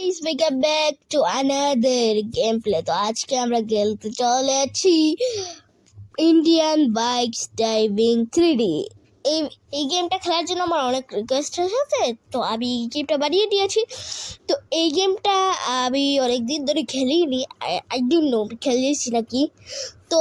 Guys, welcome back to another gameplay. তো আজকে আমরা খেলতে চলেছি ইন্ডিয়ান বাইকস ড্রাইভিং 3D। এই গেমটা খেলার জন্য আমার অনেক রিকোয়েস্ট এসেছে, তো আমি এই গেমটা বানিয়ে দিয়েছি। তো এই গেমটা আমি অনেক দিন ধরে খেলিনি, আই ডোন্ট নো খেলেছি নাকি। তো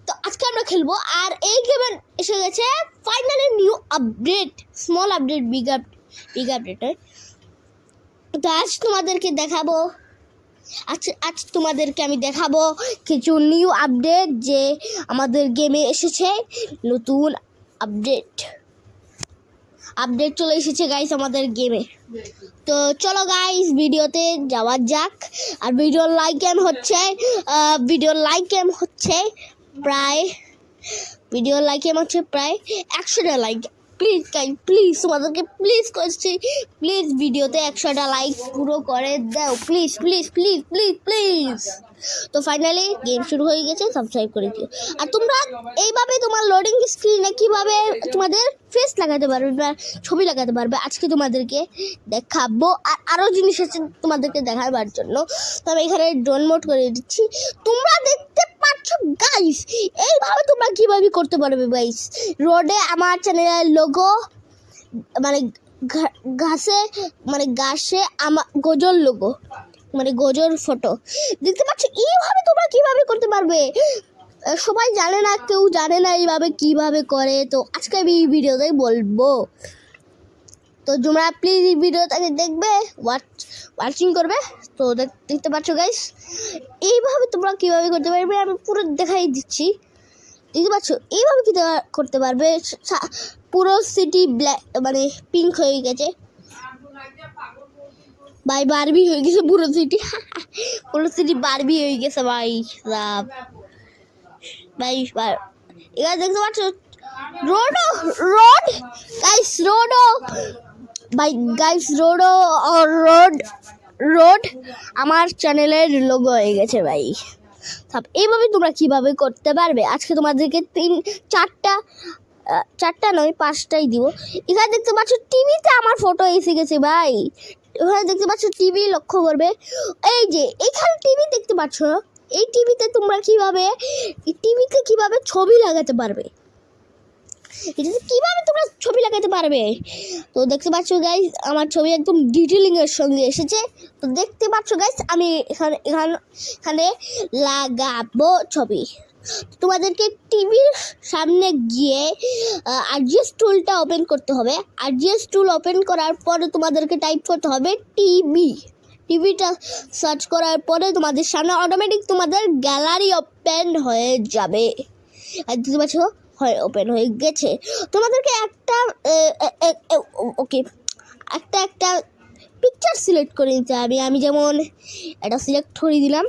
তো আজকে আমরা খেলবো। আর এই গেমের এসে গেছে finally new update, small update, big update নয়। তো আজ তোমাদেরকে দেখাবো, আজ তোমাদেরকে আমি দেখাবো কিছু নিউ আপডেট যে আমাদের গেমে এসেছে। নতুন আপডেট চলে এসেছে গাইস আমাদের গেমে। তো চলো গাইস ভিডিওতে যাওয়া যাক। আর ভিডিওর লাইক এম হচ্ছে প্রায় 100টা লাইক। প্লিজ গাইস, প্লিজ তোমাদেরকে প্লিজ করছি, প্লিজ ভিডিওতে 100টা লাইক পুরো করে দাও, please please please please please. তো ফাইনালি গেম শুরু হয়ে গেছে, সাবস্ক্রাইব করে দিও। আর তোমরা এইভাবে তোমার লোডিং স্ক্রিনে কিভাবে তোমাদের ফেস লাগাতে পারবে বা ছবি লাগাতে পারবে আজকে তোমাদেরকে দেখাবো। আর আরও জিনিস আছে তোমাদেরকে দেখাবার জন্য। তো আমি এখানে ড্রোন মোড করে দিচ্ছি, তোমরা দেখতে পাচ্ছ গাইস। এইভাবে তোমরা কিভাবে করতে পারবে গাইস। রোডে আমার চ্যানেলের লোগো, মানে গাছে আমার গজর লোগো, মানে গজর ফটো দেখতে পাচ্ছ। এইভাবে তোমরা কিভাবে করতে পারবে, সবাই জানে না, কেউ জানে না এইভাবে কিভাবে করে। তো আজকে আমি এই ভিডিওতে বলবো। তো তোমরা প্লিজ এই ভিডিওটাকে দেখবে, ওয়াচিং করবে। তো দেখতে পাচ্ছ গাইস, এইভাবে তোমরা কিভাবে করতে পারবে আমি পুরো দেখাই দিচ্ছি। দেখতে পাচ্ছ এইভাবে কি করতে পারবে। পুরো সিটি ব্ল্যাক, মানে পিঙ্ক হয়ে গেছে ভাই, বারবি হয়ে গেছে পুরো সিটি বারবি হয়ে গেছে ভাই। এখানে দেখতে পাচ্ছ রোড আমার চ্যানেলের লোগো হয়ে গেছে ভাই। এইভাবে তোমরা কিভাবে করতে পারবে আজকে তোমাদেরকে চারটা নয় 5টাই দিব। এখানে দেখতে পাচ্ছ টিভিতে আমার ফটো এসে গেছে ভাই। এখানে দেখতে পাচ্ছ টিভি, লক্ষ্য করবে এই যে এইখানে টিভি দেখতে পাচ্ছ। এই টিভিতে তোমরা কিভাবে ছবি লাগাতে পারবে, এটাতে কিভাবে তোমরা ছবি লাগাতে পারবে। তো দেখতে পাচ্ছ গাইস আমার ছবি একদম ডিটেলিং এর সঙ্গে এসেছে। তো দেখতে পাচ্ছ গাইস আমি এখানে লাগাবো ছবি। তোমাদেরকে টিভির সামনে গিয়ে আরজিএস টুলটা ওপেন করতে হবে। আরজিএস টুল ওপেন করার পরে তোমাদেরকে টাইপ করতে হবে টিভিটা সার্চ করার পরে তোমাদের সামনে অটোমেটিক তোমাদের গ্যালারি ওপেন হয়ে যাবে। আর দেখতে পাচ্ছ হয় ওপেন হয়ে গেছে। তোমাদেরকে একটা পিকচার সিলেক্ট করে নিতে হবে। আমি যেমন এটা সিলেক্ট করে দিলাম।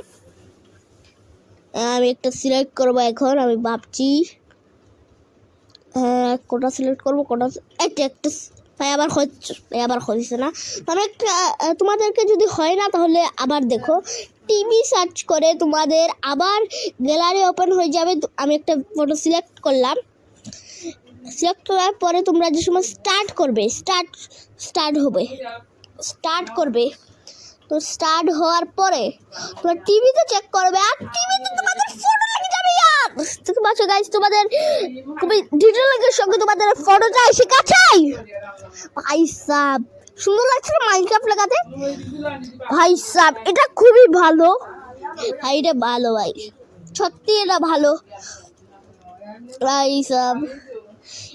আমি একটা সিলেক্ট করবো এখন, আমি ভাবছি কোটা সিলেক্ট করবো, কোটা একটা আবার হচ্ছে না। আমি একটা তোমাদেরকে যদি হয় না তাহলে আবার দেখো, টিভি সার্চ করে তোমাদের আবার গ্যালারি ওপেন হয়ে যাবে। আমি একটা ফটো সিলেক্ট করার পরে তোমরা যে সময় স্টার্ট করবে তো স্টার্ট হওয়ার পরে তোমরা টিভিতে চেক করবে, আর টিভিতে তোমাদের ফটো লেগে যাবে। ইয়ার দেখতে পাচ্ছ গাইস, তোমাদের খুবই ডিটেইলের সঙ্গে তোমাদের ফটোটা এসে গেছে ভাই সাব। সুন্দর লাগছে না মাইনক্রাফট লাগাতে ভাই সাব। এটা খুবই ভালো ভাই, এটা ভালো ভাই, সত্যি এটা ভালো ভাই সাব।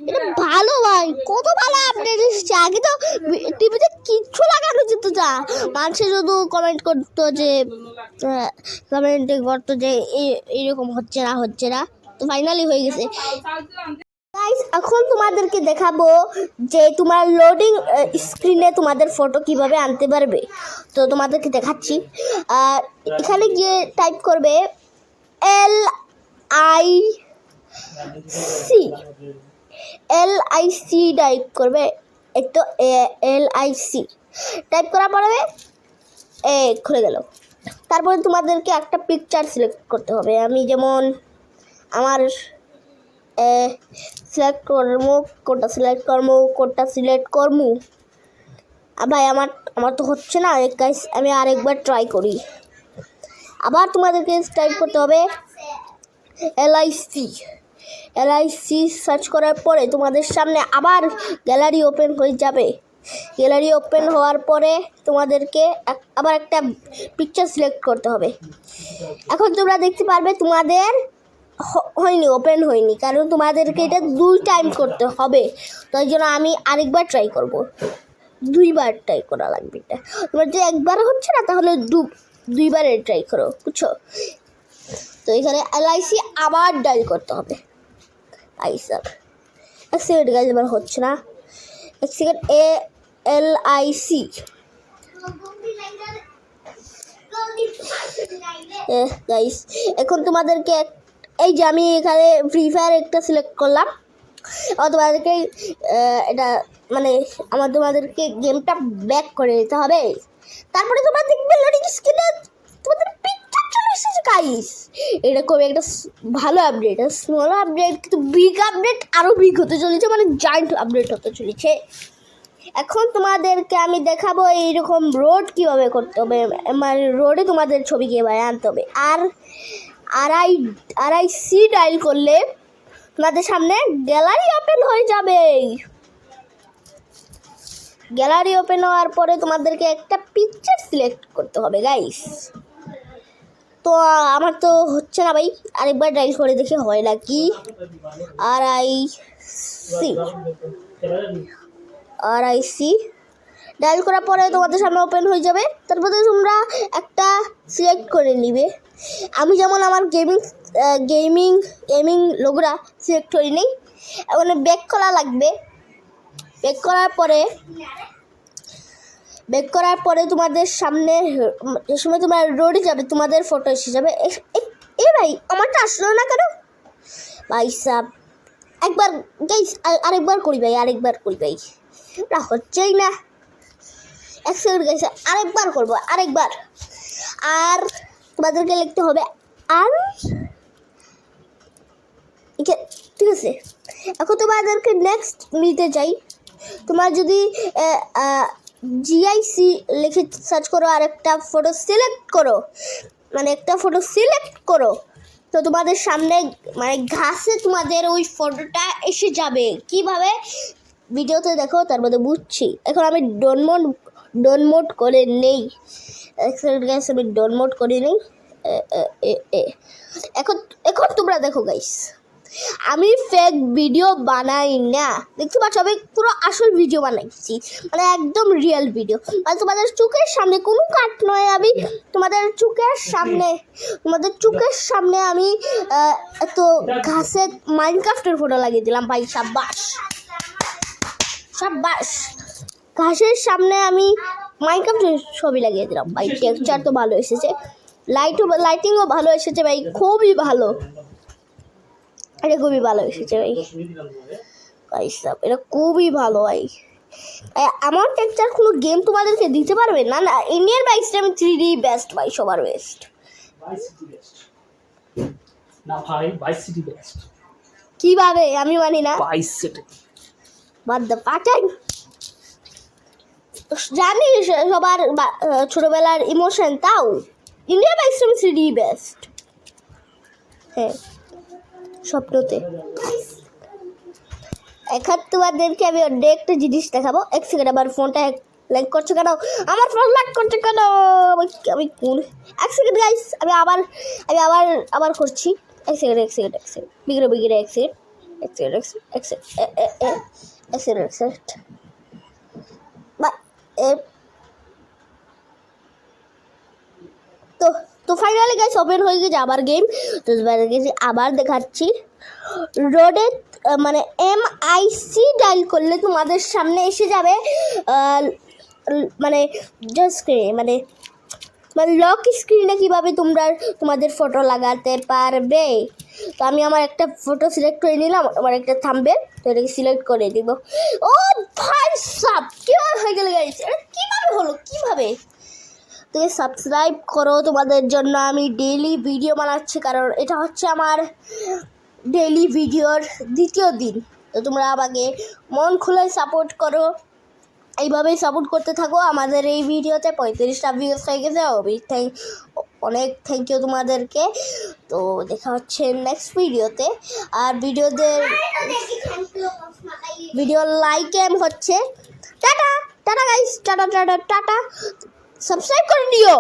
এটা ভালো ভাই, কত ভালো আপডেট এসেছে। আগে তো টিভিতে কিচ্ছু লাগানো যেত না, মানুষে শুধু কমেন্ট করতো যে এইরকম হচ্ছে না। তো ফাইনালি হয়ে গেছে গাইস। এখন তোমাদেরকে দেখাবো যে তোমার লোডিং স্ক্রিনে তোমাদের ফটো কিভাবে আনতে পারবে। তো তোমাদেরকে দেখাচ্ছি। এখানে গিয়ে টাইপ করবে LIC টাইপ করবে। একটু LIC টাইপ করা পড়বে, খুলে গেল। তারপরে তোমাদেরকে একটা পিকচার সিলেক্ট করতে হবে। আমি যেমন আমার কোডটা সিলেক্ট করবো। ভাই আমার আমার তো হচ্ছে না গাইস, আমি আরেকবার ট্রাই করি। আবার তোমাদেরকে টাইপ করতে হবে LIC সার্চ করার পরে তোমাদের সামনে আবার গ্যালারি ওপেন হয়ে যাবে। গ্যালারি ওপেন হওয়ার পরে তোমাদেরকে আবার একটা পিকচার সিলেক্ট করতে হবে। এখন তোমরা দেখতে পারবে তোমাদের ওপেন হয়নি, কারণ তোমাদেরকে এটা 2 টাইম করতে হবে। তাই জন্য আমি আরেকবার ট্রাই করব। 2বার ট্রাই করা লাগবে। এটা তোমার যে একবার হচ্ছে না, তাহলে 2বারে ট্রাই করো, বুঝছো? তো এখানে LIC আবার ডায়াল করতে হবে। স্যার এক সেকেন্ড গাইজ, এবার হচ্ছে না, এক সেকেন্ড। LIC গাইজ, এখন তোমাদেরকে এই যে আমি এখানে ফ্রি ফায়ার একটা সিলেক্ট করলাম। তোমাদেরকে এটা মানে তোমাদেরকে গেমটা ব্যাক করে নিতে হবে। তারপরে তোমরা দেখবে লোডিং স্ক্রিনে তোমাদের পিকচার চলে এসেছে গাইস। এটা খুবই একটা ভালো আপডেট, স্মল আপডেট, কিন্তু বিগ আপডেট, আরও বিগ হতে চলেছে, মানে জায়ান্ট আপডেট হতে চলেছে। এখন তোমাদেরকে আমি দেখাবো এইরকম রোড কীভাবে করতে হবে, মানে রোডে তোমাদের ছবি কীভাবে আনতে হবে। RIC ডায়াল করলে তোমাদের সামনে গ্যালারি ওপেন হয়ে যাবে। গ্যালারি ওপেন হওয়ার পরে তোমাদেরকে একটা পিকচার সিলেক্ট করতে হবে গাইস। তো আমার তো হচ্ছে না ভাই, আরেকবার ডায়াল করে দেখে হয় নাকি। RIC ডায়াল করার পরে তোমাদের সামনে ওপেন হয়ে যাবে। তারপরে তোমরা একটা সিলেক্ট করে নিবে। আমি যেমন আমার গেমিং লোগোটা সিলেক্ট করে নিই। এখন ব্যাক করা লাগবে। ব্যাক করার পরে তোমাদের সামনে যে সময় তোমরা রোডে যাবে তোমাদের ফটো এসে যাবে। ভাই আমারটা আসলো না কেন ভাই সাব? একবার গাইস আরেকবার করি ভাই, এটা হচ্ছেই না। এক সেকেন্ড গাইস, আরেকবার করবো, আর তোমাদেরকে লিখতে হবে আর, ঠিক আছে। এখন তোমাদেরকে নেক্সট নিতে চাই। তোমার যদি GIC লিখে সার্চ করো আর একটা ফটো সিলেক্ট করো, তো তোমাদের সামনে মানে ঘাসে তোমাদের ওই ফটোটা এসে যাবে। কিভাবে ভিডিওতে দেখো, তার মধ্যে বুঝছি। এখন আমি ডাউনলোড করে নেই। আমি ডাউনলোড করে নেই। এখন তোমরা দেখো গাইস, আমি ফেক ভিডিও বানাই না, দেখতে পাচ্ছ আমি পুরো আসল ভিডিও বানাইছি, মানে একদম রিয়েল ভিডিও। মানে তোমাদের চোখের সামনে কোনো কাট নয়, আমি তোমাদের চোখের সামনে আমি এত ঘাসে মাইনক্রাফটের ফটো লাগিয়ে দিলাম ভাই। সাব্বাস, ঘাসের সামনে আমি মাইনক্রাফটের ছবি লাগিয়ে দিলাম ভাই। টেক্সচার তো ভালো এসেছে, লাইটিংও ভালো এসেছে ভাই, খুবই ভালো। এটা খুবই ভালো এসেছে ভাই, এটা খুবই ভালো ভাই। আমার টেক্সচার কোনো গেম তোমাদেরকে দিতে পারবে না। ইন্ডিয়ান বাইকটা আমি 3D বেস্ট ভাই, সবার বেস্ট। কিভাবে আমি মানি না, জানি সবার ছোটবেলার ইমোশন, তাও ইন্ডিয়ান বাইকটা আমি 3D বেস্ট। হ্যাঁ, স্বপ্নতে। এখন তোমাদেরকে আমি অন্য একটা জিনিস দেখাবো। এক সেকেন্ড, আমার ফোনটা লাইক করছে কেন? আমার ফোন লাইক করছে কেন? আমি কোন এক সেকেন্ড গাইস, আমি আবার করছি। এক সেকেন্ড বিগড়ে এক সেকেন্ড। তো ফাইনালি গাইস ওপেন হয়ে গেছে আবার গেম। তো আবার দেখাচ্ছি। রোডে মানে MIC ডায়াল করলে তোমাদের সামনে এসে যাবে মানে মানে লক স্ক্রিনে কীভাবে তোমরা তোমাদের ফটো লাগাতে পারবে। তো আমি আমার একটা ফটো সিলেক্ট করে নিলাম, আমার একটা থাম্বনেল, তো এটাকে সিলেক্ট করে দিব। ও ভাই সাব, কীভাবে হয়ে গেল গাইস? এটা কীভাবে হলো, কীভাবে? তো সাবস্ক্রাইব করো, তোমাদের জন্য আমি ডেইলি ভিডিও বানাচ্ছি, কারণ এটা হচ্ছে আমার ডেইলি ভিডিওর দ্বিতীয় দিন। তো তোমরা আমাকে মন খুলে সাপোর্ট করো। এইভাবেই সাপোর্ট করতে থাকো। আমাদের এই ভিডিওতে 35টা ভিউজ হয়ে গেছে। অনেক থ্যাংক ইউ তোমাদেরকে। তো দেখা হচ্ছে নেক্সট ভিডিওতে। আর ভিডিও লাইক হচ্ছে tata tata guys, tata tata tata, subscribe করে নিও।